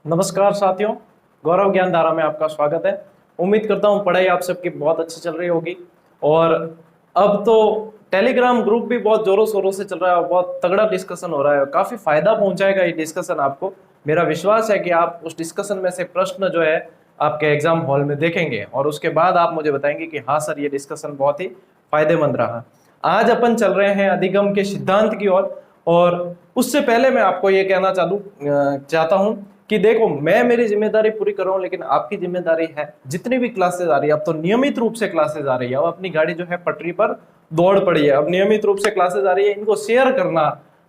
नमस्कार साथियों, गौरव ज्ञान धारा में आपका स्वागत है। उम्मीद करता हूँ पढ़ाई आप सबकी बहुत अच्छी चल रही होगी। और अब तो टेलीग्राम ग्रुप भी बहुत जोरों शोरों से चल रहा है और बहुत तगड़ा डिस्कशन हो रहा है। काफी फायदा पहुंचाएगा ये डिस्कशन आपको। मेरा विश्वास है कि आप उस डिस्कशन में से प्रश्न जो है आपके एग्जाम हॉल में देखेंगे और उसके बाद आप मुझे बताएंगे कि हाँ सर, ये डिस्कशन बहुत ही फायदेमंद रहा। आज अपन चल रहे हैं अधिगम के सिद्धांत की ओर। और उससे पहले मैं आपको ये कहना चाहता हूं कि देखो, मैं मेरी जिम्मेदारी पूरी कर रहा हूं, लेकिन आपकी जिम्मेदारी है जितनी भी क्लासेस आ रही है, अब तो नियमित रूप से क्लासेस आ रही है, अब अपनी गाड़ी जो है पटरी पर दौड़ पड़ी है, अब नियमित रूप से क्लासेस आ रही है, इनको शेयर करना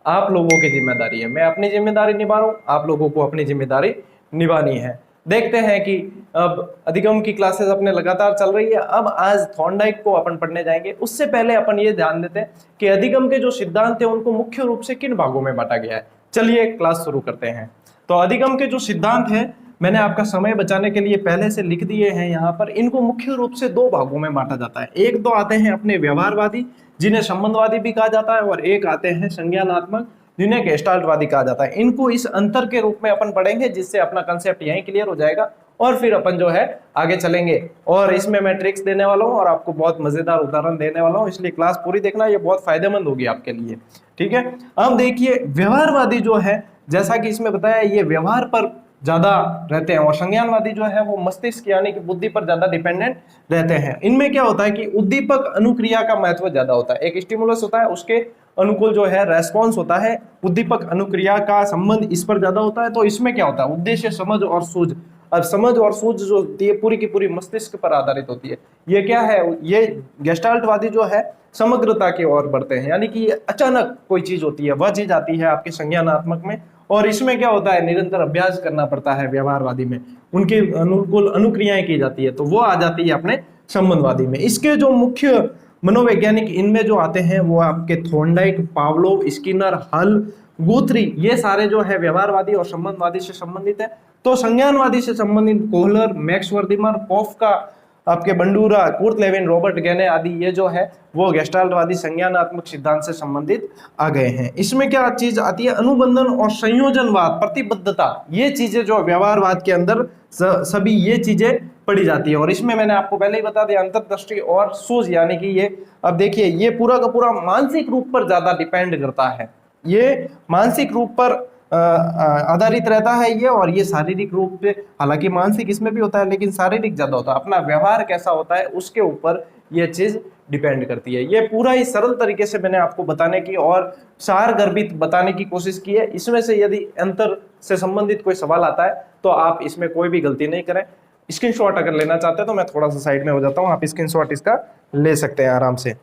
आप लोगों की जिम्मेदारी है। मैं अपनी जिम्मेदारी निभा रहा हूं, आप लोगों को अपनी जिम्मेदारी निभानी है। देखते हैं कि अब अधिगम की क्लासेस अपने लगातार चल रही है। अब आज थॉर्नडाइक को अपन पढ़ने जाएंगे। उससे पहले अपन ये ध्यान देते हैं कि अधिगम के जो सिद्धांत है उनको मुख्य रूप से किन भागों में बांटा गया है। चलिए क्लास शुरू करते हैं। तो अधिगम के जो सिद्धांत हैं, मैंने आपका समय बचाने के लिए पहले से लिख दिए हैं यहाँ पर। इनको मुख्य रूप से दो भागों में बांटा जाता है। एक तो आते हैं अपने व्यवहारवादी, जिन्हें संबंधवादी भी कहा जाता है, और एक आते हैं संज्ञानात्मक, जिन्हें गेस्टाल्टवादी कहा जाता है। इनको इस अंतर के रूप में अपन पढ़ेंगे, जिससे अपना कंसेप्ट यहीं क्लियर हो जाएगा और फिर अपन जो है आगे चलेंगे। और इसमें मैं ट्रिक्स देने वाला हूँ और आपको बहुत मजेदार उदाहरण देने वाला हूँ, इसलिए क्लास पूरी देखना, ये बहुत फायदेमंद होगी आपके लिए। ठीक है, अब देखिए, व्यवहारवादी जो है, जैसा कि इसमें बताया, ये व्यवहार पर ज्यादा रहते हैं, और संज्ञानवादी जो है वो मस्तिष्क यानी कि बुद्धि पर ज्यादा डिपेंडेंट रहते हैं। इनमें क्या होता है कि उद्दीपक अनुक्रिया का महत्व ज्यादा होता है। एक स्टिमुलस होता है, उसके अनुकूल जो है रेस्पॉन्स होता है, उद्दीपक अनुक्रिया का संबंध इस पर ज्यादा होता है। तो इसमें क्या होता है, उद्देश्य, समझ और सूझ। अब समझ और सूझ जो होती है पूरी की पूरी मस्तिष्क पर आधारित होती है। ये क्या है, ये गेस्टाल्टवादी जो है समग्रता की ओर बढ़ते हैं, यानी कि अचानक कोई चीज होती है, वह चीज आती है आपके संज्ञानात्मक में, और इसमें क्या होता है, निरंतर अभ्यास करना पड़ता है। व्यवहारवादी में उनके अनुकूल अनुक्रियाएं की जाती है, तो वो आ जाती है अपने संबंधवादी में। इसके जो मुख्य मनोवैज्ञानिक इनमें जो आते हैं वो आपके थॉर्नडाइक, पावलोव, स्किनर, हल, गुथरी, ये सारे जो है व्यवहारवादी और संबंधवादी से संबंधित है। तो संज्ञानवादी से संबंधित कोहलर, मैक्स वर्दिमर, कॉफका, आपके बंडूरा, कुर्ट लेविन, रॉबर्ट गेने आदि, ये जो है वो गेस्टाल्टवादी संज्ञानात्मक सिद्धांत से संबंधित आ गए हैं। इसमें क्या चीज आती है, अनुबंधन और संयोजनवाद, प्रतिबद्धता, ये चीजें जो व्यवहारवाद के अंदर सभी ये चीजें पढ़ी जाती है। और इसमें मैंने आपको पहले ही बता दिया, अंतर्दृष्टि और सूझ, यानी कि ये, अब देखिए, ये पूरा का पूरा मानसिक रूप पर ज्यादा डिपेंड करता है। ये मानसिक रूप पर आधारित रहता है ये, और ये शारीरिक रूप पे, हालांकि मानसिक इसमें भी होता है लेकिन शारीरिक ज्यादा होता है। अपना व्यवहार कैसा होता है उसके ऊपर ये चीज डिपेंड करती है। ये पूरा ही सरल तरीके से मैंने आपको बताने की और सार गर्भित बताने की कोशिश की है। इसमें से यदि अंतर से संबंधित कोई सवाल आता है तो आप इसमें कोई भी गलती नहीं करें। स्क्रीनशॉट अगर लेना चाहते हैं तो मैं थोड़ा सा साइड में हो जाता हूँ, आप स्क्रीनशॉट इसका ले सकते हैं आराम से।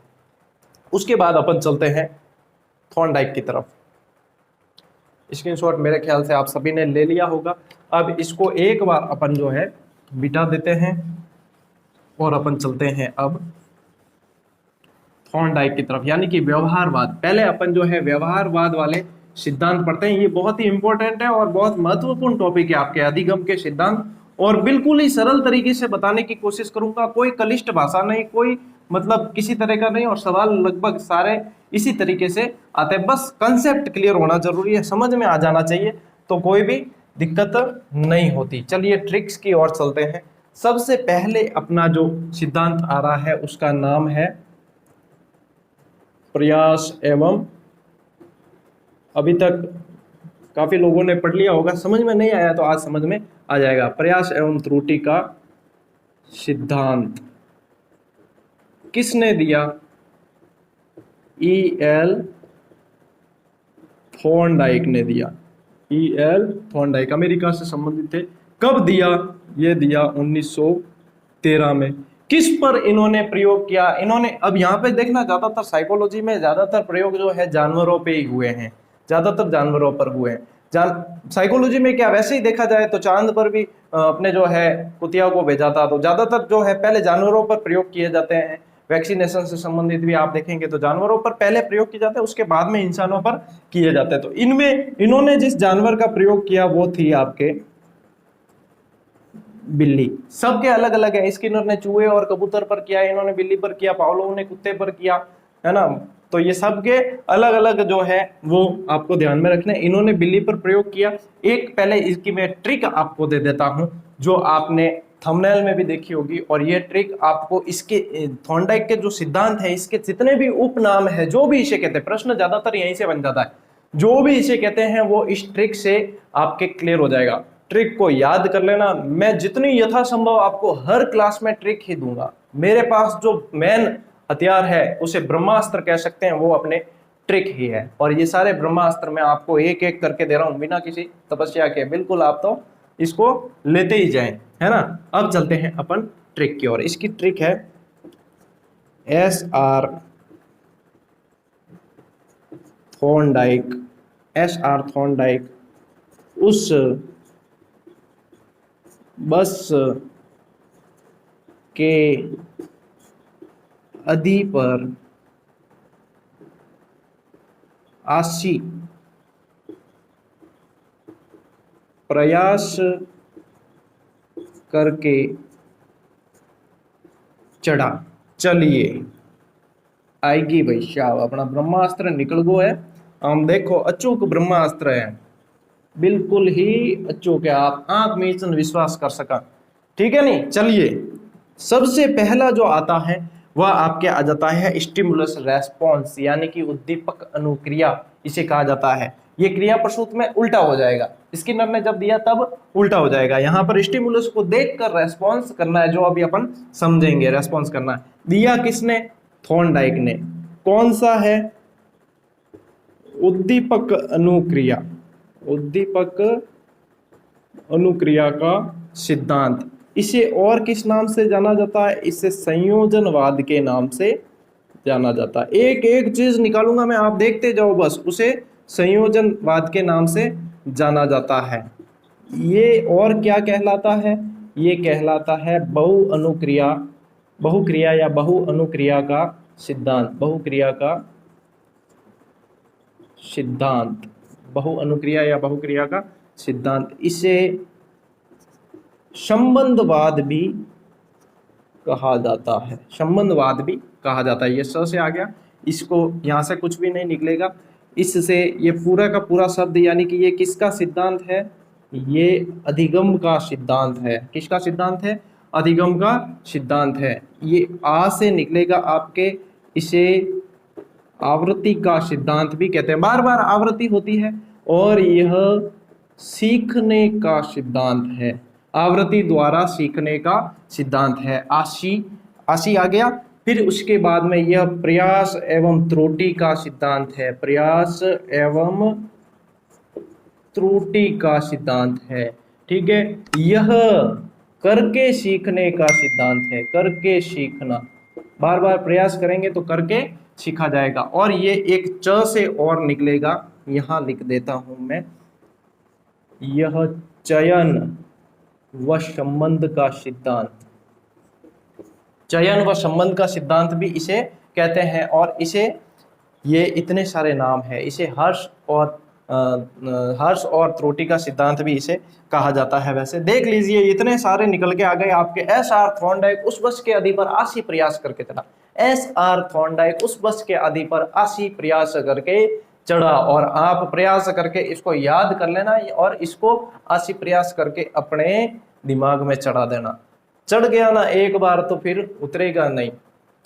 उसके बाद अपन चलते हैं थॉर्नडाइक की तरफ। स्क्रीनशॉट मेरे ख्याल से आप सभी ने ले लिया होगा। अब इसको एक बार अपन जो है मिटा देते हैं और अपन चलते हैं अब थॉर्नडाइक की तरफ, यानी कि व्यवहारवाद। पहले अपन जो है व्यवहारवाद वाले सिद्धांत पढ़ते हैं। ये बहुत ही इंपॉर्टेंट है और बहुत महत्वपूर्ण टॉपिक है आपके अधिगम के सिद्धांत, और बिल्कुल ही सरल तरीके से बताने की कोशिश करूंगा। कोई क्लिष्ट भाषा नहीं, कोई मतलब किसी तरह का नहीं, और सवाल लगभग सारे इसी तरीके से आते हैं। बस कंसेप्ट क्लियर होना जरूरी है, समझ में आ जाना चाहिए, तो कोई भी दिक्कत नहीं होती। चलिए ट्रिक्स की ओर चलते हैं। सबसे पहले अपना जो सिद्धांत आ रहा है उसका नाम है प्रयास एवं, अभी तक काफी लोगों ने पढ़ लिया होगा, समझ में नहीं आया तो आज समझ में आ जाएगा। प्रयास एवं त्रुटि का सिद्धांत किसने दिया? E.L. थॉर्नडाइक ने दिया। E.L. थॉर्नडाइक अमेरिका से संबंधित थे। कब दिया? ये दिया 1913 में। किस पर इन्होंने प्रयोग किया? इन्होंने, अब यहाँ पे देखना, ज्यादातर साइकोलॉजी में ज्यादातर प्रयोग जो है जानवरों पे ही हुए हैं, ज्यादातर जानवरों पर हुए हैं। साइकोलॉजी में क्या, वैसे ही देखा जाए तो चांद पर भी अपने जो है कुतिया को भेजा था, तो ज्यादातर जो है पहले जानवरों पर प्रयोग किए जाते हैं। वैक्सीनेशन से संबंधित भी आप देखेंगे तो जानवरों पर पहले प्रयोग किए जाते हैं, उसके बाद में इंसानों पर किए जाते हैं। तो इनमें इन्होंने जिस जानवर का प्रयोग किया वो थी आपके बिल्ली। सबके अलग अलग है। स्किनर ने चूहे और कबूतर पर किया, इन्होंने बिल्ली पर किया, पावलोव ने कुत्ते पर किया, है ना। तो ये सब के अलग अलग जो है वो आपको ध्यान में रखना है। इन्होंने बिल्ली पर प्रयोग किया। एक पहले इसकी मैं ट्रिक आपको दे देता हूं जो आपने थंबनेल में भी देखी होगी, और ये ट्रिक आपको इसके थॉर्नडाइक के जो सिद्धांत है, इसके जितने भी उपनाम है, जो भी इसे कहते हैं, प्रश्न ज्यादातर यहीं से बन जाता है, जो भी इसे कहते हैं वो इस ट्रिक से आपके क्लियर हो जाएगा। ट्रिक को याद कर लेना। मैं जितनी यथासंभव आपको हर क्लास में ट्रिक ही दूंगा। मेरे पास जो मेन हथियार है उसे ब्रह्मास्त्र कह सकते हैं, वो अपने ट्रिक ही है। और ये सारे ब्रह्मास्त्र मैं आपको एक एक करके दे रहा हूं बिना किसी तपस्या के। बिल्कुल आप तो इसको लेते ही जाएं, है ना। अब चलते हैं अपन ट्रिक की ओर। इसकी ट्रिक है SR थॉर्नडाइक उस बस के अधि पर आशी प्रयास करके चढ़ा। चलिए आएगी भाई साहब, अपना ब्रह्मास्त्र निकल गो है। हम देखो अचूक ब्रह्मास्त्र है, बिल्कुल ही अचूक है, आप आंख मीचन विश्वास कर सका। ठीक है नहीं। चलिए सबसे पहला जो आता है वह आपके आ जाता है स्टिमुलस रेस्पॉन्स, यानी कि उद्दीपक अनुक्रिया इसे कहा जाता है। ये क्रिया प्रसूत में उल्टा हो जाएगा, स्किनर ने जब दिया तब उल्टा हो जाएगा। यहाँ पर स्टिमुलस को देखकर रेस्पॉन्स करना है, जो अभी अपन समझेंगे। रेस्पॉन्स करना है, दिया किसने? थॉर्नडाइक ने। कौन सा है? उद्दीपक अनुक्रिया, उद्दीपक अनुक्रिया का सिद्धांत। इसे और किस नाम से जाना जाता है? इसे संयोजनवाद के नाम से जाना जाता है। एक एक चीज निकालूंगा मैं, आप देखते जाओ बस। उसे संयोजनवाद के नाम से जाना जाता है। ये और क्या कहलाता है? ये कहलाता है बहुक्रिया या बहु अनुक्रिया का सिद्धांत। बहुक्रिया का सिद्धांत, बहु अनुक्रिया या बहुक्रिया का सिद्धांत। इसे संबंधवाद भी कहा जाता है, संबंधवाद भी कहा जाता है। ये स से आ गया, इसको यहां से कुछ भी नहीं निकलेगा। इससे ये पूरा का पूरा शब्द, यानी कि ये किसका सिद्धांत है? ये अधिगम का सिद्धांत है। किसका सिद्धांत है? अधिगम का सिद्धांत है। ये आ से निकलेगा आपके, इसे आवृत्ति का सिद्धांत भी कहते हैं। बार बार आवृत्ति होती है। और यह सीखने का सिद्धांत है, आवृत्ति द्वारा सीखने का सिद्धांत है। आशी आ गया। फिर उसके बाद में यह प्रयास एवं त्रुटि का सिद्धांत है। प्रयास एवं त्रुटि का सिद्धांत है। ठीक है। यह करके सीखने का सिद्धांत है। करके सीखना, बार बार प्रयास करेंगे तो करके सीखा जाएगा। और ये एक च से और निकलेगा, यहां लिख देता हूं मैं। यह चयन व संबंध का सिद्धांत, चयन व संबंध का सिद्धांत भी इसे कहते हैं। और इसे, ये इतने सारे नाम है। इसे हर्ष और त्रुटि का सिद्धांत भी इसे कहा जाता है। वैसे देख लीजिए, इतने सारे निकल के आ गए आपके। SR थॉर्नडाइक उस बस के अधि पर आशी प्रयास करके चढ़ा। SR थॉर्नडाइक उस बस के अधि पर आशी प्रयास करके चढ़ा। और आप प्रयास करके इसको याद कर लेना, और इसको आशी प्रयास करके अपने दिमाग में चढ़ा देना। चढ़ गया ना एक बार तो फिर उतरेगा नहीं,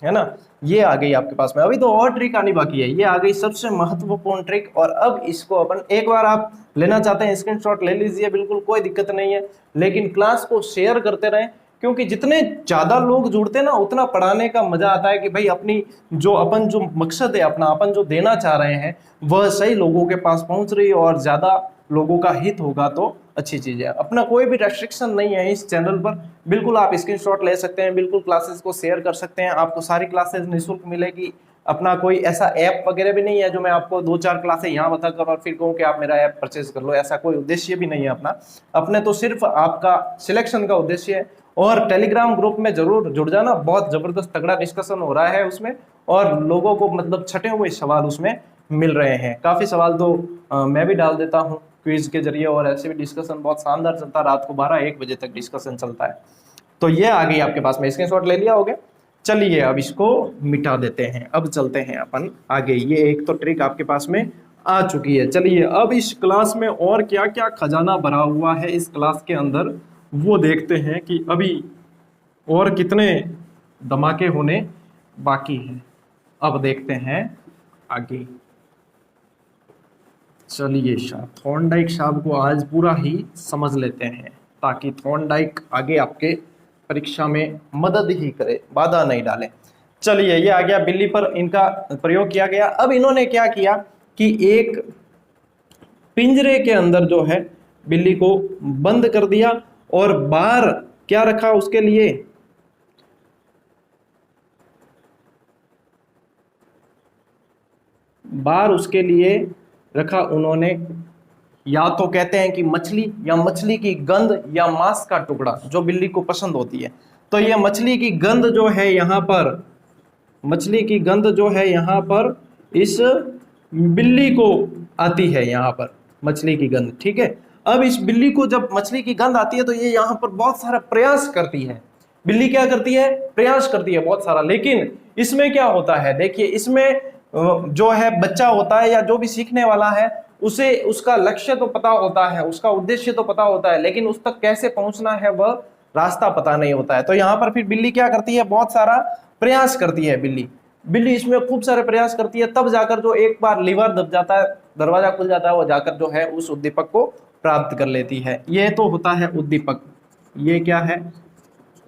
है ना। ये आ गई आपके पास में। अभी तो और ट्रिक आनी बाकी है। ये आ गई सबसे महत्वपूर्ण ट्रिक। और अब इसको अपन, एक बार आप लेना चाहते हैं स्क्रीनशॉट ले लीजिए, बिल्कुल कोई दिक्कत नहीं है। लेकिन क्लास को शेयर करते रहें, क्योंकि जितने ज्यादा लोग जुड़ते हैं ना, उतना पढ़ाने का मजा आता है। कि भाई अपनी जो मकसद है, अपना अपन जो देना चाह रहे हैं, वह सही लोगों के पास पहुंच रही है, और ज्यादा लोगों का हित होगा तो अच्छी चीज है। अपना कोई भी रेस्ट्रिक्शन नहीं है इस चैनल पर। बिल्कुल आप स्क्रीनशॉट ले सकते हैं, बिल्कुल क्लासेस को शेयर कर सकते हैं। आपको सारी क्लासेस निःशुल्क मिलेगी। अपना कोई ऐसा ऐप वगैरह भी नहीं है जो मैं आपको 2-4 क्लासें यहाँ बताकर और फिर कहूँ कि आप मेरा ऐप परचेज कर लो। ऐसा कोई उद्देश्य भी नहीं है अपना। अपने तो सिर्फ आपका सिलेक्शन का उद्देश्य है। और टेलीग्राम ग्रुप में जरूर जुड़ जाना, बहुत जबरदस्त तगड़ा डिस्कशन हो रहा है उसमें। और लोगों को मतलब छटे हुए सवाल उसमें मिल रहे हैं। काफी सवाल तो मैं भी डाल देता हूँ क्विज के जरिए। और ऐसे भी डिस्कशन बहुत शानदार चलता है, रात को 12-1 बजे तक डिस्कशन चलता है। तो ये आ गई आपके पास में, स्क्रीनशॉट ले लिया होगा। चलिए अब इसको मिटा देते हैं, अब चलते हैं अपन आगे। ये एक तो ट्रिक आपके पास में आ चुकी है। चलिए अब इस क्लास में और क्या क्या खजाना भरा हुआ है इस क्लास के अंदर, वो देखते हैं कि अभी और कितने धमाके होने बाकी हैं। अब देखते हैं आगे। चलिए थॉर्नडाइक साहब को आज पूरा ही समझ लेते हैं, ताकि थॉर्नडाइक आगे आपके परीक्षा में मदद ही करे, बाधा नहीं डाले। चलिए ये आ गया, बिल्ली पर इनका प्रयोग किया गया। अब इन्होंने क्या किया कि एक पिंजरे के अंदर जो है बिल्ली को बंद कर दिया और बाहर क्या रखा उसके लिए, बाहर उसके लिए रखा उन्होंने, या तो कहते हैं कि मछली, या मछली की गंध, या मांस का टुकड़ा जो बिल्ली को पसंद होती है। तो ये मछली की गंध जो है यहाँ पर, मछली की गंध जो है यहाँ पर इस बिल्ली को आती है, यहाँ पर मछली की गंध, ठीक है। अब इस बिल्ली को जब मछली की गंध आती है तो ये यहाँ पर बहुत सारा प्रयास करती है। बिल्ली क्या करती है, प्रयास करती है बहुत सारा। लेकिन इसमें क्या होता है, देखिए इसमें जो है बच्चा होता है या जो भी सीखने वाला है, उसे उसका लक्ष्य तो पता होता है, उसका उद्देश्य तो पता होता है, लेकिन उस तक कैसे पहुंचना है वह रास्ता पता नहीं होता है। तो यहाँ पर फिर बिल्ली क्या करती है, बहुत सारा प्रयास करती है बिल्ली इसमें खूब सारे प्रयास करती है। तब जाकर जो एक बार लीवर दब जाता है, दरवाजा खुल जाता है, वो जाकर जो है उस उद्दीपक को प्राप्त कर लेती है। ये तो होता है उद्दीपक। ये क्या है,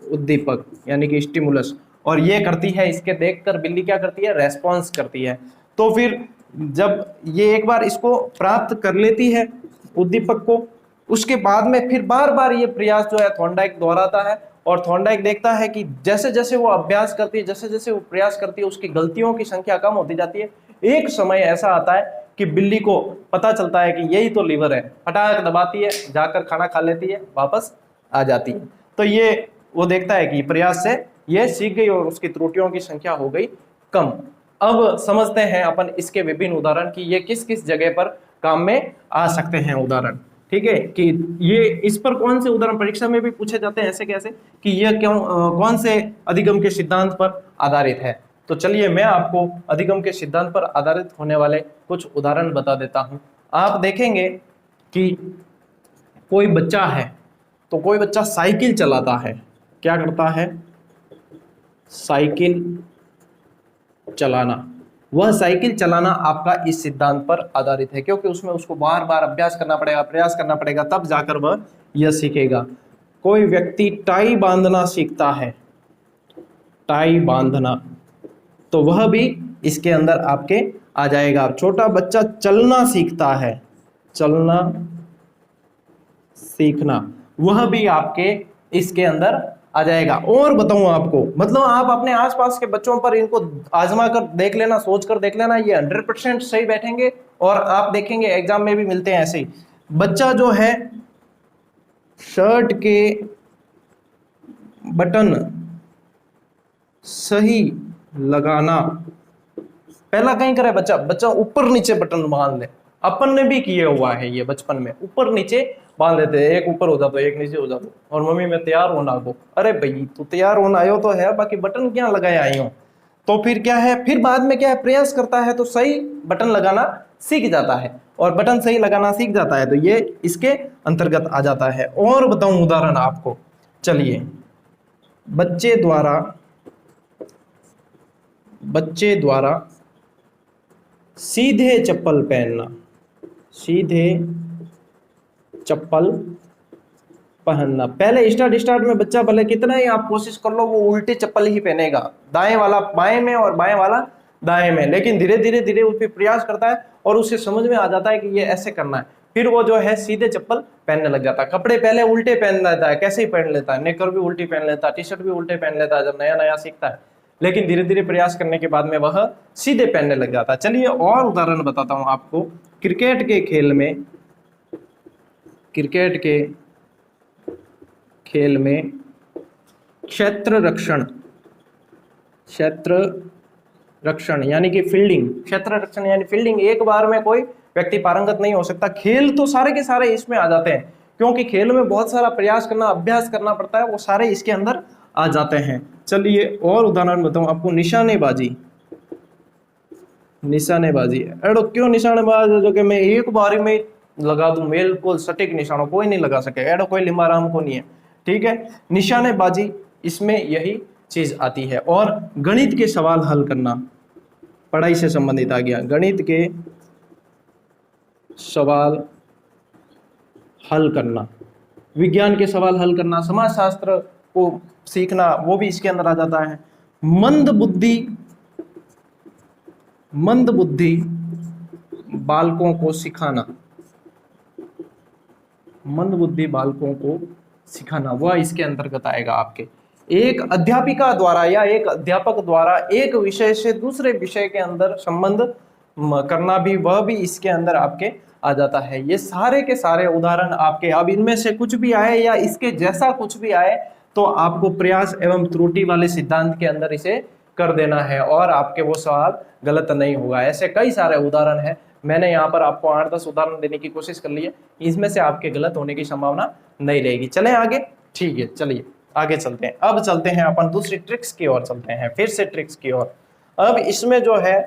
उद्दीपक यानी कि स्टिमुलस। और ये करती है, इसके देखकर बिल्ली क्या करती है, रेस्पॉन्स करती है। तो फिर जब ये एक बार इसको प्राप्त कर लेती है उद्दीपक को, उसके बाद में फिर बार बार ये प्रयास जो है थॉर्नडाइक दोहराता है। और थॉर्नडाइक देखता है कि जैसे जैसे वो अभ्यास करती है, जैसे जैसे वो प्रयास करती है, उसकी गलतियों की संख्या कम होती जाती है। एक समय ऐसा आता है कि बिल्ली को पता चलता है कि यही तो लीवर है, फटाक दबाती है, जाकर खाना खा लेती है, वापस आ जाती है। तो ये वो देखता है कि प्रयास से ये सीख गई और उसकी त्रुटियों की संख्या हो गई कम। अब समझते हैं अपन इसके विभिन्न उदाहरण कि ये किस किस जगह पर काम में आ सकते हैं उदाहरण, ठीक है। कि ये इस पर कौन से उदाहरण परीक्षा में भी पूछे जाते हैं ऐसे कैसे, कि ये क्यों कौन से अधिगम के सिद्धांत पर आधारित है। तो चलिए मैं आपको अधिगम के सिद्धांत पर आधारित होने वाले कुछ उदाहरण बता देता हूं। आप देखेंगे कि कोई बच्चा है, तो कोई बच्चा साइकिल चलाता है, क्या करता है, साइकिल चलाना। वह साइकिल चलाना आपका इस सिद्धांत पर आधारित है, क्योंकि उसमें उसको बार बार अभ्यास करना पड़ेगा, प्रयास करना पड़ेगा, तब जाकर वह यह सीखेगा। कोई व्यक्ति टाई बांधना सीखता है, टाई बांधना, तो वह भी इसके अंदर आपके आ जाएगा। छोटा बच्चा चलना सीखता है, चलना सीखना, वह भी आपके इसके अंदर आ जाएगा। और बताऊं आपको, मतलब आप अपने आसपास के बच्चों पर इनको आजमा कर देख लेना, सोच कर देख लेना, ये 100% सही बैठेंगे। और आप देखेंगे एग्जाम में भी मिलते हैं ऐसे ही। बच्चा जो है शर्ट के बटन सही लगाना, पहला कहीं करे बच्चा ऊपर नीचे बटन बांध ले। अपन ने भी किया हुआ है ये बचपन में, ऊपर नीचे बांध लेते हैं, एक ऊपर हो जाता है, एक नीचे हो जाता है। और मम्मी मैं तैयार होना को, अरे भाई तू तैयार होना आयो तो है, बाकी बटन क्या लगाए आई हो। तो फिर क्या है, फिर बाद में क्या है, प्रयास करता है तो सही बटन लगाना सीख जाता है, और बटन सही लगाना सीख जाता है, तो ये इसके अंतर्गत आ जाता है। और बताऊं उदाहरण आपको, चलिए बच्चे द्वारा सीधे चप्पल पहनना, सीधे चप्पल पहनना। पहले स्टार्ट में बच्चा भले कितना ही आप कोशिश कर लो, वो उल्टे चप्पल ही पहनेगा, दाएं वाला बाएं में और बाएं वाला दाएं में। लेकिन धीरे धीरे उस पर प्रयास करता है और उसे समझ में आ जाता है कि ये ऐसे करना है, फिर वो जो है सीधे चप्पल पहनने लग जाता है। कपड़े पहले उल्टे पहन लेता है, कैसे ही पहन लेता है, नेकर भी उल्टी पहन लेता है, टी शर्ट भी उल्टे पहन लेता है जब नया नया सीखता है। लेकिन धीरे धीरे प्रयास करने के बाद में वह सीधे पहनने लग जाता है। चलिए और उदाहरण बताता हूं आपको। क्रिकेट के खेल में क्षेत्र रक्षण यानी कि फील्डिंग, क्षेत्र रक्षण यानी फील्डिंग, एक बार में कोई व्यक्ति पारंगत नहीं हो सकता। खेल तो सारे के सारे इसमें आ जाते हैं, क्योंकि खेल में बहुत सारा प्रयास करना, अभ्यास करना पड़ता है, वो सारे इसके अंदर आ जाते हैं। चलिए और उदाहरण बताऊं आपको, निशानेबाजी। निशानेबाजी एडो क्यों निशानेबाज, जो कि मैं एक बारी में लगा दूं बिल्कुल सटीक निशानों, कोई नहीं लगा सके, एडो कोई लिम्बाराम को नहीं है, ठीक है। निशानेबाजी इसमें यही चीज आती है। और गणित के सवाल हल करना, पढ़ाई से संबंधित आ गया, गणित के सवाल हल करना, विज्ञान के सवाल हल करना, समाजशास्त्र को सीखना, वो भी इसके अंदर आ जाता है। मंद बुद्धि, मंद बुद्धि बालकों को सिखाना, मंद बुद्धि बालकों को सिखाना, वह इसके अंतर्गत आएगा आपके। एक अध्यापिका द्वारा या एक अध्यापक द्वारा एक विषय से दूसरे विषय के अंदर संबंध करना भी, वह भी इसके अंदर आपके आ जाता है। ये सारे के सारे उदाहरण आपके, अब इनमें से कुछ भी आए या इसके जैसा कुछ भी आए तो आपको प्रयास एवं त्रुटि वाले सिद्धांत के अंदर इसे कर देना है और आपके वो सवाल गलत नहीं होगा। ऐसे कई सारे उदाहरण हैं, मैंने यहाँ पर आपको 8-10 उदाहरण देने की कोशिश कर ली है, इसमें से आपके गलत होने की संभावना नहीं रहेगी। चलें आगे, ठीक है, चलिए आगे चलते हैं। अब चलते हैं अपन दूसरी ट्रिक्स की ओर चलते हैं, फिर से ट्रिक्स की ओर। अब इसमें जो है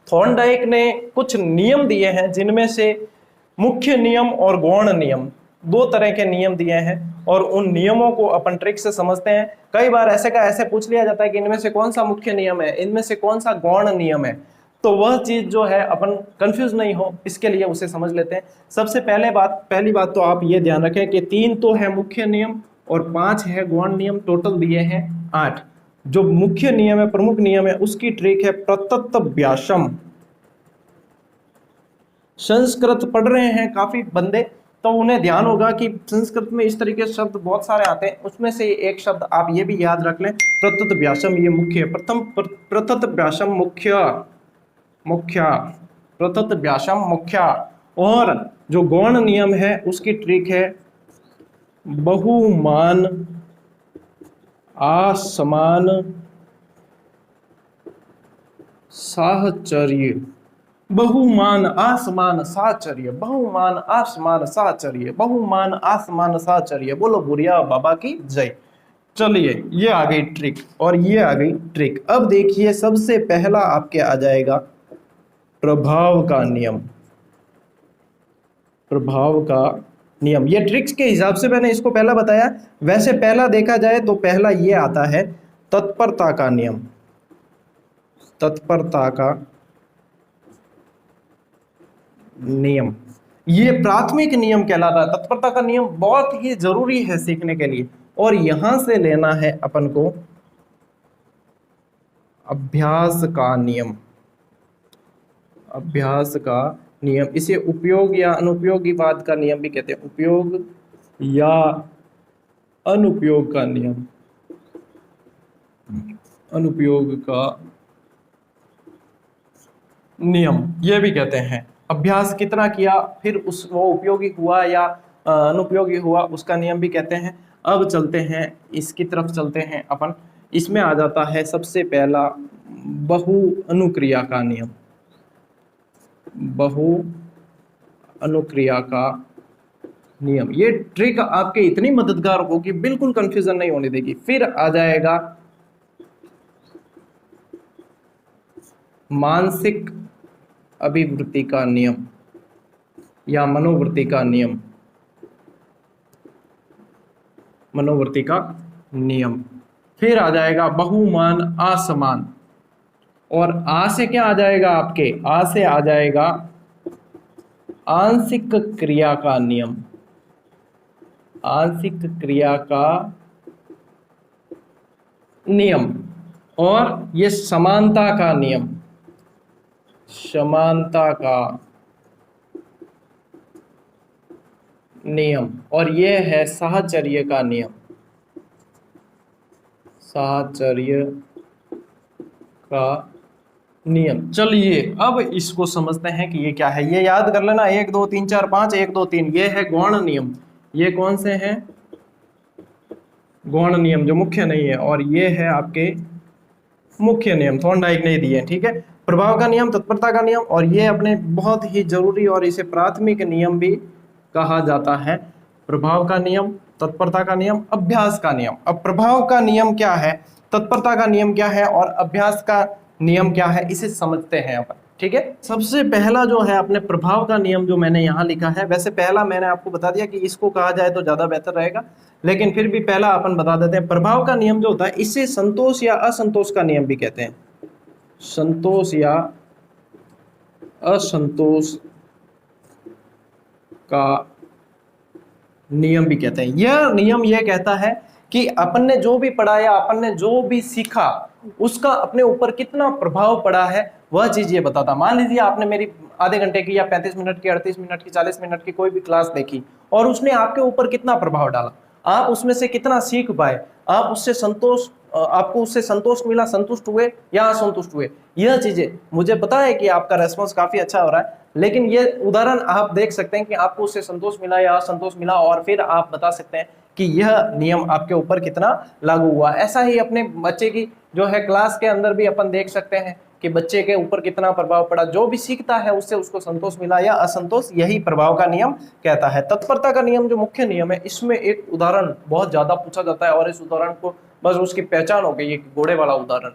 थॉर्नडाइक ने कुछ नियम दिए हैं, जिनमें से मुख्य नियम और गौण नियम, दो तरह के नियम दिए हैं और उन नियमों को अपन ट्रिक से समझते हैं। कई बार ऐसे का ऐसे पूछ लिया जाता है कि इनमें से कौन सा मुख्य नियम है, इनमें से कौन सा गौण नियम है, तो वह चीज जो है अपन कंफ्यूज नहीं हो इसके लिए उसे समझ लेते हैं। सबसे पहली बात तो आप ये ध्यान रखें कि 3 तो है मुख्य नियम और 5 है गौण नियम, टोटल दिए हैं 8। जो मुख्य नियम है, प्रमुख नियम है, उसकी ट्रिक है प्रततव्यासम। संस्कृत पढ़ रहे हैं काफी बंदे, तो उन्हें ध्यान होगा कि संस्कृत में इस तरीके से शब्द बहुत सारे आते हैं, उसमें से एक शब्द आप ये भी याद रख लें, प्रततव्यासम, ये मुख्य है। प्रथम प्रततव्यासम मुख्य, मुख्य, प्रततव्यासम मुख्य। और जो गौण नियम है उसकी ट्रिक है बहुमान असमान साहचर्य, बहुमान आसमान साहचर्य, बहुमान आसमान साहचर्य, बहुमान आसमान साहचर्य। बोलो बुढ़िया बाबा की जय। चलिए ये आ गई ट्रिक और ये आ गई ट्रिक। अब देखिए सबसे पहला आपके आ जाएगा प्रभाव का नियम, प्रभाव का नियम। ये ट्रिक्स के हिसाब से मैंने इसको पहला बताया, वैसे पहला देखा जाए तो पहला ये आता है तत्परता का नियम, तत्परता का नियम। ये प्राथमिक नियम कहलाता है। तत्परता का नियम बहुत ही जरूरी है सीखने के लिए। और यहां से लेना है अपन को अभ्यास का नियम, अभ्यास का नियम। इसे उपयोग या अनुपयोगी बाद का नियम भी कहते हैं, उपयोग या अनुपयोग का नियम, अनुपयोग का नियम ये भी कहते हैं। अभ्यास कितना किया फिर उस वो उपयोगी हुआ या अनुपयोगी हुआ, उसका नियम भी कहते हैं। अब चलते हैं इसकी तरफ चलते हैं अपन। इसमें आ जाता है सबसे पहला बहु अनुक्रिया का नियम, बहु अनुक्रिया का नियम। ये ट्रिक आपके इतनी मददगार होगी, बिल्कुल कंफ्यूजन नहीं होने देगी। फिर आ जाएगा मानसिक अभिवृत्ति का नियम या मनोवृत्ति का नियम, मनोवृत्ति का नियम। फिर आ जाएगा बहुमान असमान, और आ से क्या आ जाएगा आपके, आ से आ जाएगा आंशिक क्रिया का नियम, आंशिक क्रिया का नियम। और ये समानता का नियम, समानता का नियम। और ये है साहचर्य का नियम, साहचर्य का नियम। चलिए अब इसको समझते हैं कि ये क्या है। ये याद कर लेना, 1 2 3 4 5, 1 2 3, ये है गौण नियम। ये कौन से हैं, गौण नियम जो मुख्य नहीं है। और ये है आपके मुख्य नियम, थॉर्नडाइक ने दिए, ठीक है। प्रभाव का नियम, तत्परता का नियम, और ये अपने बहुत ही जरूरी और इसे प्राथमिक नियम भी कहा जाता है। प्रभाव का नियम, तत्परता का नियम, अभ्यास का नियम। अब प्रभाव का नियम क्या है, तत्परता का नियम क्या है और अभ्यास का नियम क्या है, इसे समझते हैं अपन। ठीक है, सबसे पहला जो है अपने प्रभाव का नियम जो मैंने यहाँ लिखा है, वैसे पहला मैंने आपको बता दिया कि इसको कहा जाए तो ज्यादा बेहतर रहेगा, लेकिन फिर भी पहला अपन बता देते हैं। प्रभाव का नियम जो होता है इसे संतोष या असंतोष का नियम भी कहते हैं। संतोष या असंतोष का नियम भी कहते हैं। यह नियम यह कहता है कि अपन ने जो भी पढ़ा या अपन ने जो भी सीखा उसका अपने ऊपर कितना प्रभाव पड़ा है, वह चीज ये बताता। मान लीजिए आपने मेरी आधे घंटे की या 35 मिनट की, 38 मिनट की, 40 मिनट की कोई भी क्लास देखी और उसने आपके ऊपर कितना प्रभाव डाला, आप उसमें से कितना सीख पाए, आप उससे संतोष, आपको उससे संतोष मिला, संतुष्ट हुए या असंतुष्ट हुए, यह चीजें मुझे पता है कि आपका रेस्पॉन्स काफी अच्छा हो रहा है, लेकिन ये उदाहरण आप देख सकते हैं कि आपको उससे संतोष मिला या असंतोष मिला, और फिर आप बता सकते हैं कि यह नियम आपके ऊपर कितना लागू हुआ। ऐसा ही अपने बच्चे की जो है क्लास के अंदर भी अपन देख सकते हैं कि बच्चे के ऊपर कितना प्रभाव पड़ा, जो भी सीखता है उससे उसको संतोष मिला या असंतोष, यही प्रभाव का नियम कहता है। तत्परता का नियम जो मुख्य नियम है, इसमें एक उदाहरण बहुत ज्यादा पूछा जाता है और इस उदाहरण को बस उसकी पहचान हो गई है, घोड़े वाला उदाहरण,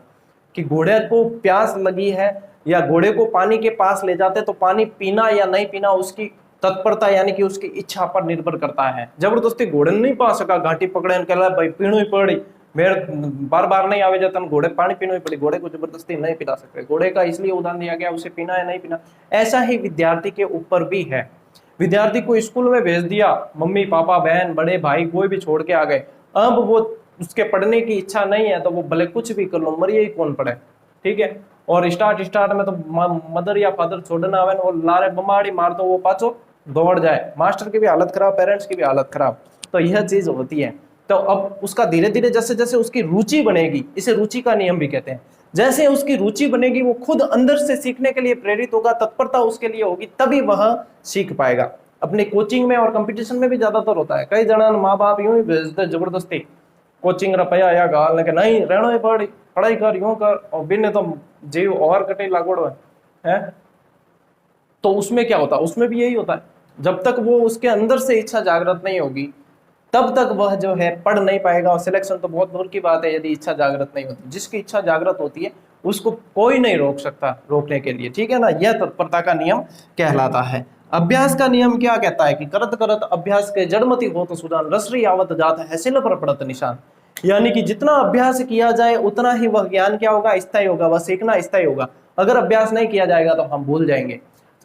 कि घोड़े को प्यास लगी है या घोड़े को पानी के पास ले जाते तो पानी पीना या नहीं पीना उसकी तत्परता यानी कि उसकी इच्छा पर निर्भर करता है। जबरदस्ती घोड़े नहीं पा सका, घाटी पकड़े कहला भाई पीणो ही पड़ी, मेरे बार बार नहीं आवे जाता, घोड़े पानी पीनो ही पड़ी, घोड़े को जबरदस्ती नहीं पिला सकते। घोड़े का इसलिए उदाहरण दिया गया उसे पीना है नहीं पीना। ऐसा ही विद्यार्थी के ऊपर भी है। विद्यार्थी को स्कूल में भेज दिया, मम्मी पापा बहन बड़े भाई कोई भी छोड़ के आ गए, अब वो उसके पढ़ने की इच्छा नहीं है तो वो भले कुछ भी कर लो, मरिए ही कौन पढ़े। ठीक है, और स्टार्ट में तो मदर या फादर छोड़ना आवे और लारे बमाड़ी मार तो वो पाछो दौड़ जाए, मास्टर की भी हालत खराब, पेरेंट्स की भी हालत खराब। तो यह चीज होती है। तो अब उसका धीरे धीरे जैसे जैसे उसकी रुचि बनेगी, इसे रुचि का नियम भी कहते हैं, जैसे उसकी रुचि बनेगी वो खुद अंदर से सीखने के लिए प्रेरित होगा, तत्परता उसके लिए होगी, तभी वह सीख पाएगा। अपने कोचिंग में और कंपटीशन में भी ज्यादातर होता है, कई जना माँ बाप यूं ही भेजते जबरदस्ती कोचिंग रुपया या गाल के नहीं रहना ही पढ़ाई कर यूं कर, और बिन तो जीव और कटे लागोड़ है। तो उसमें क्या होता है, उसमें भी यही होता है, जब तक वो उसके अंदर से इच्छा जागृत नहीं होगी तब तक वह जो है पढ़ नहीं पाएगा, और सिलेक्शन तो बहुत दूर की बात है यदि इच्छा जागृत नहीं होती। जिसकी इच्छा जागृत होती है उसको कोई नहीं रोक सकता रोकने के लिए। ठीक है ना, यह तत्परता का नियम कहलाता है। अभ्यास का नियम क्या कहता है कि करत करत अभ्यास के जड़मति हो तो सुजान, रसरी आवत जात है सिल पर पड़त निशान। यानी कि जितना अभ्यास किया जाए उतना ही वह ज्ञान क्या होगा, स्थायी होगा, वह सीखना स्थायी होगा। अगर अभ्यास नहीं किया जाएगा तो हम भूल जाएंगे।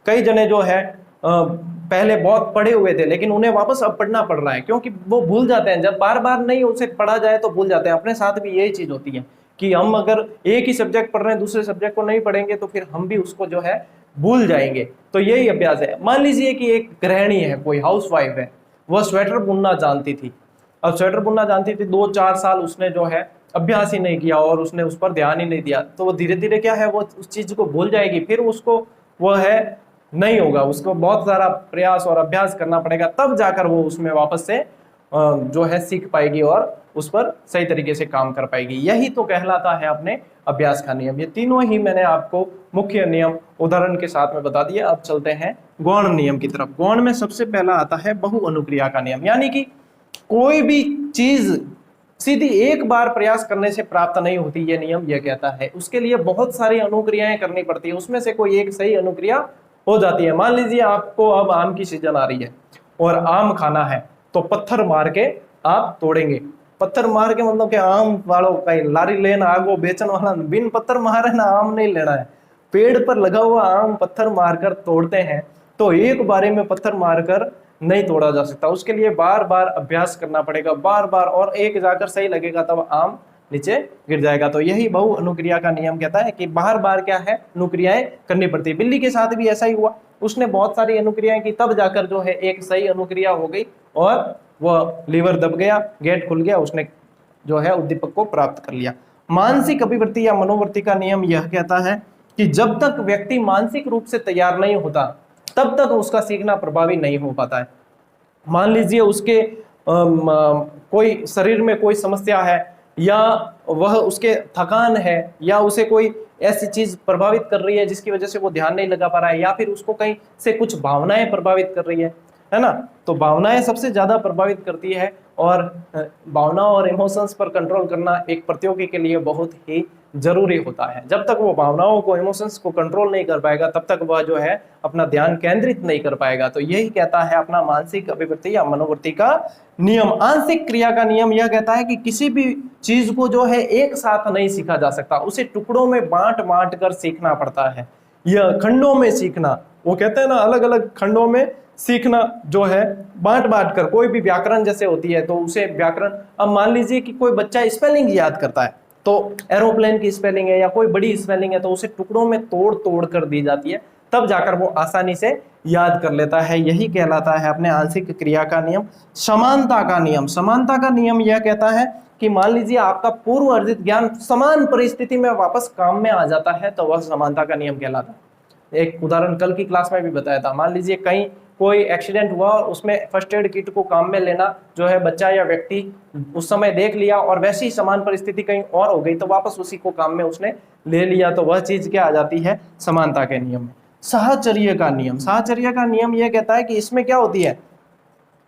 कई जने जो है पहले बहुत पढ़े हुए थे लेकिन उन्हें वापस अब पढ़ना पड़ रहा है, क्योंकि वो भूल जाते हैं। जब बार बार नहीं उसे पढ़ा जाए तो भूल जाते हैं। अपने साथ भी यही चीज होती है कि हम अगर एक ही सब्जेक्ट पढ़ रहे हैं, दूसरे सब्जेक्ट को नहीं पढ़ेंगे तो फिर हम भी उसको जो है भूल जाएंगे। तो यही अभ्यास है। मान लीजिए कि एक गृहिणी है, कोई हाउसवाइफ है, वह स्वेटर बुनना जानती थी। अब स्वेटर बुनना जानती थी, 2-4 साल उसने जो है अभ्यास ही नहीं किया और उसने उस पर ध्यान ही नहीं दिया, तो वो धीरे धीरे क्या है, वो उस चीज को भूल जाएगी। फिर उसको वो है नहीं होगा, उसको बहुत सारा प्रयास और अभ्यास करना पड़ेगा, तब जाकर वो उसमें वापस से जो है सीख पाएगी और उस पर सही तरीके से काम कर पाएगी। यही तो कहलाता है अपने अभ्यास का नियम। ये तीनों ही मैंने आपको मुख्य नियम उदाहरण के साथ में बता दिए। अब चलते हैं गौण नियम की तरफ। गौण में सबसे पहला आता है बहु अनुक्रिया का नियम, यानी कि कोई भी चीज सीधी एक बार प्रयास करने से प्राप्त नहीं होती, ये नियम यह कहता है। उसके लिए बहुत सारी अनुक्रियाएं करनी पड़ती है, उसमें से कोई एक सही अनुक्रिया हो जाती है। मान लीजिए आपको अब आम की सीजन आ रही है और आम खाना है, तो पत्थर मार के आप तोड़ेंगे। पत्थर मार के मतलब कि आम वालों का लारी लेना आगो बेचन वाला बिन पत्थर मारे ना आम नहीं लेना है। पेड़ पर लगा हुआ आम पत्थर मारकर तोड़ते हैं, तो एक बारे में पत्थर मारकर नहीं तोड़ा जा सकता। उसके लिए बार बार अभ्यास करना पड़ेगा, बार बार, और एक जाकर सही लगेगा तब आम नीचे गिर जाएगा। तो यही बहु अनुक्रिया का नियम कहता है कि बार बार क्या है, अनुक्रियाएं करनी पड़ती है। बिल्ली के साथ भी ऐसा ही हुआ, उसने बहुत सारी अनुक्रियाएं की, तब जाकर जो है एक सही अनुक्रिया हो गई और वह लीवर दब गया, गेट खुल गया, उसने जो है उद्दीपक को प्राप्त कर लिया। मानसिक अभिवृत्ति या मनोवृत्ति का नियम यह कहता है कि जब तक व्यक्ति मानसिक रूप से तैयार नहीं होता तब तक उसका सीखना प्रभावी नहीं हो पाता है। मान लीजिए उसके कोई शरीर में कोई समस्या है, या वह उसके थकान है, या उसे कोई ऐसी चीज प्रभावित कर रही है जिसकी वजह से वो ध्यान नहीं लगा पा रहा है, या फिर उसको कहीं से कुछ भावनाएं प्रभावित कर रही है, है ना। तो भावनाएं सबसे ज्यादा प्रभावित करती है, और भावनाओं और इमोशंस पर कंट्रोल करना एक प्रतियोगी के लिए बहुत ही जरूरी होता है। जब तक वो भावनाओं को, इमोशंस को कंट्रोल नहीं कर पाएगा, तब तक वह जो है अपना ध्यान केंद्रित नहीं कर पाएगा। तो यही कहता है अपना मानसिक अभिवृत्ति या मनोवृत्ति का नियम। आंशिक क्रिया का नियम यह कहता है कि किसी भी चीज को जो है एक साथ नहीं सीखा जा सकता, उसे टुकड़ों में बांट बांट कर सीखना पड़ता है, यह खंडों में सीखना। वो कहते हैं ना, अलग अलग खंडों में सीखना जो है, बांट बांट कर। कोई भी व्याकरण जैसे होती है तो उसे व्याकरण, अब मान लीजिए कि कोई बच्चा स्पेलिंग याद करता है, तो एरोप्लेन की स्पेलिंग है या कोई बड़ी स्पेलिंग है, तो उसे टुकड़ों में तोड़ तोड़ कर दी जाती है, तब जाकर वो आसानी से याद कर लेता है। यही कहलाता है अपने आंशिक क्रिया का नियम। समानता का नियम, समानता का नियम यह कहता है कि मान लीजिए आपका पूर्व अर्जित ज्ञान समान परिस्थिति में वापस काम में आ जाता है, तो वह समानता का नियम कहलाता है। एक उदाहरण कल की क्लास में भी बताया था, मान लीजिए कहीं कोई एक्सीडेंट हुआ और उसमें फर्स्ट एड किट को काम में लेना जो है बच्चा या व्यक्ति उस समय देख लिया, और वैसी ही समान परिस्थिति कहीं और हो गई तो वापस उसी को काम में उसने ले लिया, तो वह चीज क्या आ जाती है, समानता के नियम में। साहचर्य का नियम, साहचर्य का नियम यह कहता है कि इसमें क्या होती है,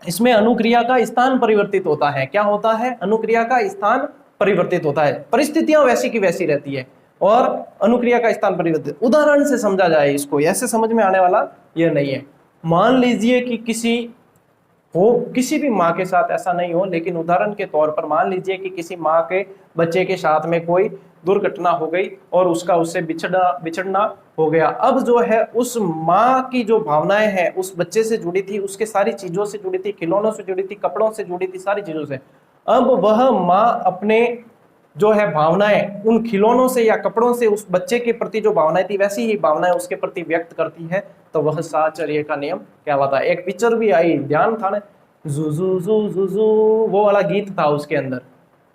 इसमें अनुक्रिया का स्थान परिवर्तित होता है। क्या होता है, अनुक्रिया का स्थान परिवर्तित होता है, परिस्थितियां वैसी की वैसी रहती है और अनुक्रिया का स्थान परिवर्तित। उदाहरण से समझा जाए इसको, ऐसे समझ में आने वाला यह नहीं है। मान लीजिए कि किसी भी माँ के साथ ऐसा नहीं हो, लेकिन उदाहरण के तौर पर मान लीजिए कि किसी माँ के बच्चे के साथ में कोई दुर्घटना हो गई और उससे बिछड़ना हो गया। अब जो है उस माँ की जो भावनाएं हैं उस बच्चे से जुड़ी थी, उसके सारी चीजों से जुड़ी थी, खिलौनों से जुड़ी थी, कपड़ों से जुड़ी थी, सारी चीजों से। अब वह माँ अपने जो है भावनाएं उन खिलौनों से या कपड़ों से उस बच्चे के प्रति जो भावनाएं थी वैसी ही भावनाएं उसके प्रति व्यक्त करती है, तो वह साहचर्य का नियम कहलाता है। एक पिक्चर भी आई, ध्यान था ना, जुजू जुजू वो वाला गीत था, उसके अंदर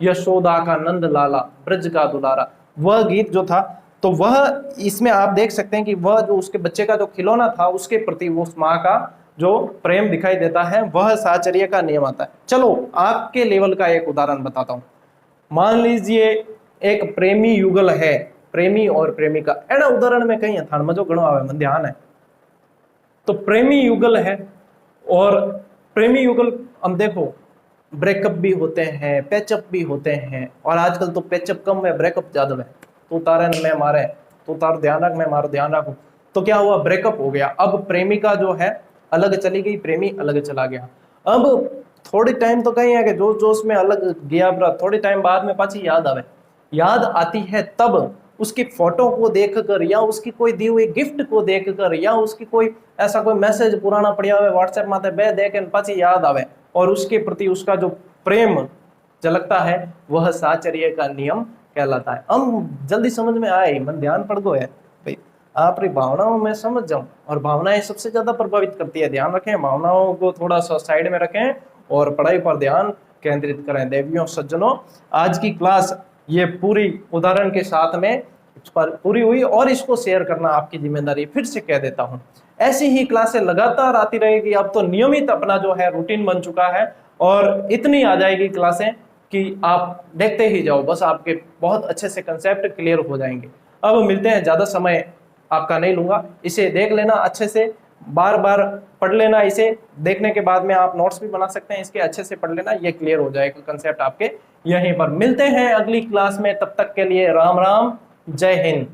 यशोदा का नंद लाला ब्रज का दुलारा, वह गीत जो था, तो वह इसमें आप देख सकते हैं कि वह जो उसके बच्चे का जो खिलौना था उसके प्रति वो उस माँ का जो प्रेम दिखाई देता है, वह साहचर्य का नियम आता है। चलो आपके लेवल का एक उदाहरण बताता हूं। मान लीजिए एक प्रेमी युगल है, प्रेमी और प्रेमिका, एना उदाहरण में कहीं थान मजो घणो आवे, मन ध्यान है। तो प्रेमी युगल है, और प्रेमी युगल हम देखो ब्रेकअप भी होते हैं, पैचअप भी होते हैं, और आजकल तो पैचअप कम है, ब्रेकअप ज्यादा है। तू तारे मैं मारे, तू तार ध्यान रख मैं मारो ध्यान रखूं, तो क्या हुआ, ब्रेकअप हो गया। अब प्रेमिका जो है अलग चली गई, प्रेमी अलग चला गया। अब थोड़ी टाइम तो कहीं है कि जोश जोश में अलग गया, थोड़ी टाइम बाद में पाची याद आवे, याद आती है तब उसकी फोटो को देखकर या उसकी कोई दी हुई गिफ्ट को देखकर या उसकी कोई ऐसा कोई मैसेज पुराना पड़ा हुआ व्हाट्सएप माथे बे देख पाची याद आवे, और उसके प्रति उसका जो प्रेम झलकता है, वह साहचर्य का नियम कहलाता है। हम जल्दी समझ में आए, मन ध्यान पड़ गो है भाई, आप भावनाओं में समझ जाओ, और भावनाएं सबसे ज्यादा प्रभावित करती है। ध्यान रखें, भावनाओं को थोड़ा सा साइड में रखें और पढ़ाई पर ध्यान केंद्रित करें। देवियों सज्जनों, आज की क्लास ये पूरी उदाहरण के साथ में पूरी हुई, और इसको शेयर करना आपकी जिम्मेदारी। फिर से कह देता हूं, ऐसी ही क्लासें लगातार आती रहेगी। अब तो नियमित अपना जो है रूटीन बन चुका है, और इतनी आ जाएगी क्लासें कि आप देखते ही जाओ, बस आपके बहुत अच्छे से कंसेप्ट क्लियर हो जाएंगे। अब मिलते हैं, ज्यादा समय आपका नहीं लूंगा, इसे देख लेना अच्छे से, बार बार पढ़ लेना। इसे देखने के बाद में आप नोट्स भी बना सकते हैं, इसके अच्छे से पढ़ लेना, ये क्लियर हो जाएगा कंसेप्ट आपके। यहीं पर मिलते हैं अगली क्लास में, तब तक के लिए राम राम, जय हिंद।